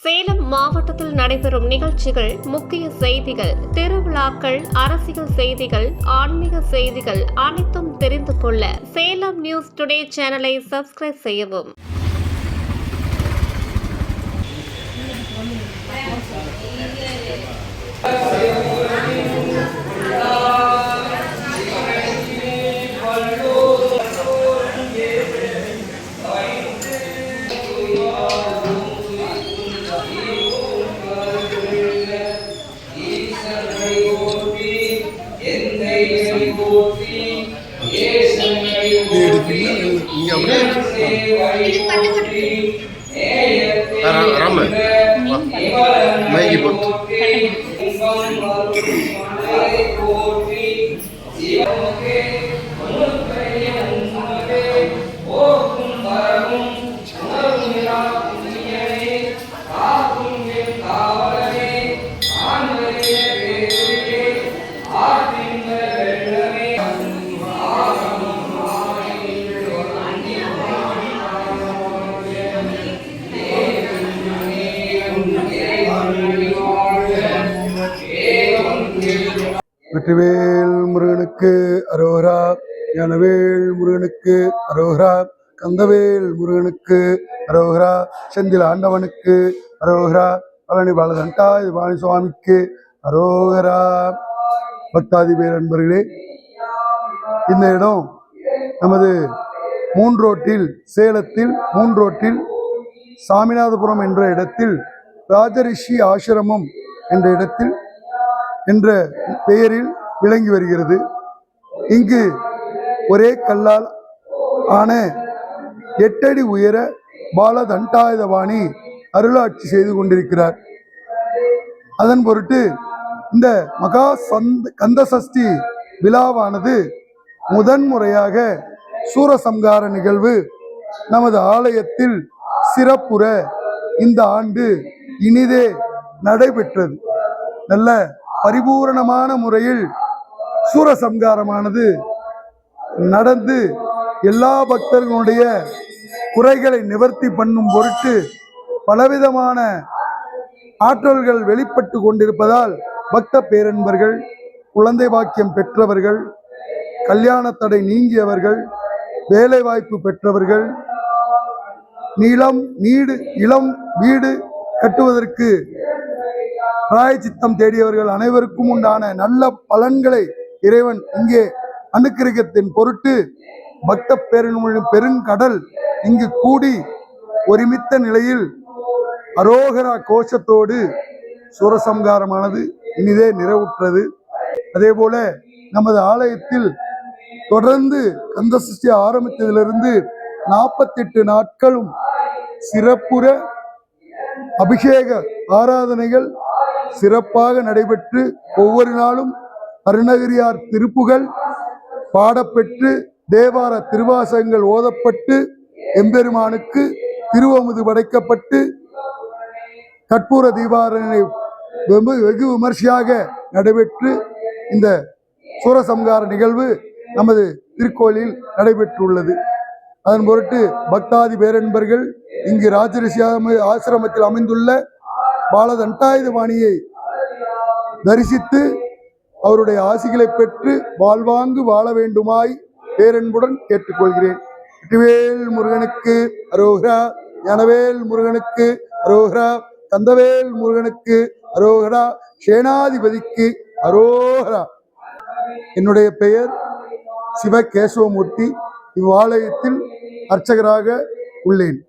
சேலம் மாவட்டத்தில் நடைபெறும் நிகழ்ச்சிகள், முக்கிய செய்திகள், திருவிழாக்கள், அரசியல் செய்திகள், ஆன்மீக செய்திகள் அனைத்தும் தெரிந்து கொள்ள சேலம் நியூஸ் டுடே சேனலை சப்ஸ்கிரைப் செய்யவும். வெற்றிவேல் முருகனுக்கு அரோகரா, ஞானவேல் முருகனுக்கு அரோகரா, கந்தவேல் முருகனுக்கு அரோகரா, செந்தில் ஆண்டவனுக்கு அரோகரா, பழனி பாலதண்டாய் வாணி சுவாமிக்கு அரோகரா. பக்தாதி பேர் அன்பர்களே, இந்த இடம் நமது மூன்றோட்டில், சேலத்தில் மூன்றோட்டில் சாமிநாதபுரம் என்ற இடத்தில் ராஜரிஷி ஆசிரமம் என்ற இடத்தில் என்ற பெயரில் விளங்கி வருகிறது. இங்கு ஒரே கல்லால் ஆன 8 அடி உயர பாலதண்டாயுதபாணி அருளாட்சி செய்து கொண்டிருக்கிறார். அதன் பொருட்டு இந்த மகா கந்த சஷ்டி விழாவானது முதன்முறையாக சூரசம்ஹார நிகழ்வு நமது ஆலயத்தில் சிறப்புற இந்த ஆண்டு இனிதே நடைபெற்றது. நல்ல பரிபூரணமான முறையில் சூரசம்ஹாரமானது நடந்து எல்லா பக்தர்களுடைய குறைகளை நிவர்த்தி பண்ணும் பொருட்டு பலவிதமான ஆற்றல்கள் வெளிப்பட்டு கொண்டிருப்பதால் பக்த பேரன்பர்கள், குழந்தை பாக்கியம் பெற்றவர்கள், கல்யாண தடை நீங்கியவர்கள், வேலைவாய்ப்பு பெற்றவர்கள், இளம் வீடு கட்டுவதற்கு பிராயச்சித்தம் தேடியவர்கள் அனைவருக்கும் உண்டான நல்ல பலன்களை இறைவன் இங்கே அனுக்கிரகத்தின் பொருட்டு பக்த பேரன்களின் பெருங்கடல் இங்கு கூடி ஒருமித்த நிலையில் அரோகரா கோஷத்தோடு சூரசம்ஹாரமானது இனிதே நிறைவுற்றது. அதே போல நமது ஆலயத்தில் தொடர்ந்து கந்த சஷ்டி ஆரம்பித்ததிலிருந்து 48 நாட்களும் சிறப்புற அபிஷேக ஆராதனைகள் சிறப்பாக நடைபெற்று ஒவ்வொரு நாளும் அருணகிரியார் திருப்புகள் பாடப்பெற்று தேவார திருவாசகங்கள் ஓதப்பட்டு எம்பெருமானுக்கு திருவமுது படைக்கப்பட்டு கற்பூர தீபாராதனை வெகு விமர்சையாக நடைபெற்று இந்த சூரசம்ஹார நிகழ்வு நமது திருக்கோயிலில் நடைபெற்றுள்ளது. அதன் பொருட்டு பக்தாதி பேரன்பர்கள் இங்கு ராஜரிஷி ஆசிரமத்தில் அமைந்துள்ள பாலதண்டாயுதபாணியை தரிசித்து அவருடைய ஆசிகளை பெற்று வாழ்வாங்கு வாழ வேண்டுமாய் பேரன்புடன் கேட்டுக்கொள்கிறேன். வெற்றிவேல் முருகனுக்கு அரோகரா, ஞானவேல் முருகனுக்கு அரோகரா, கந்தவேல் முருகனுக்கு அரோகரா, சேனாதிபதிக்கு அரோகரா. என்னுடைய பெயர் சிவகேசவமூர்த்தி. இவ்வாலயத்தில் அர்ச்சகராக உள்ளேன்.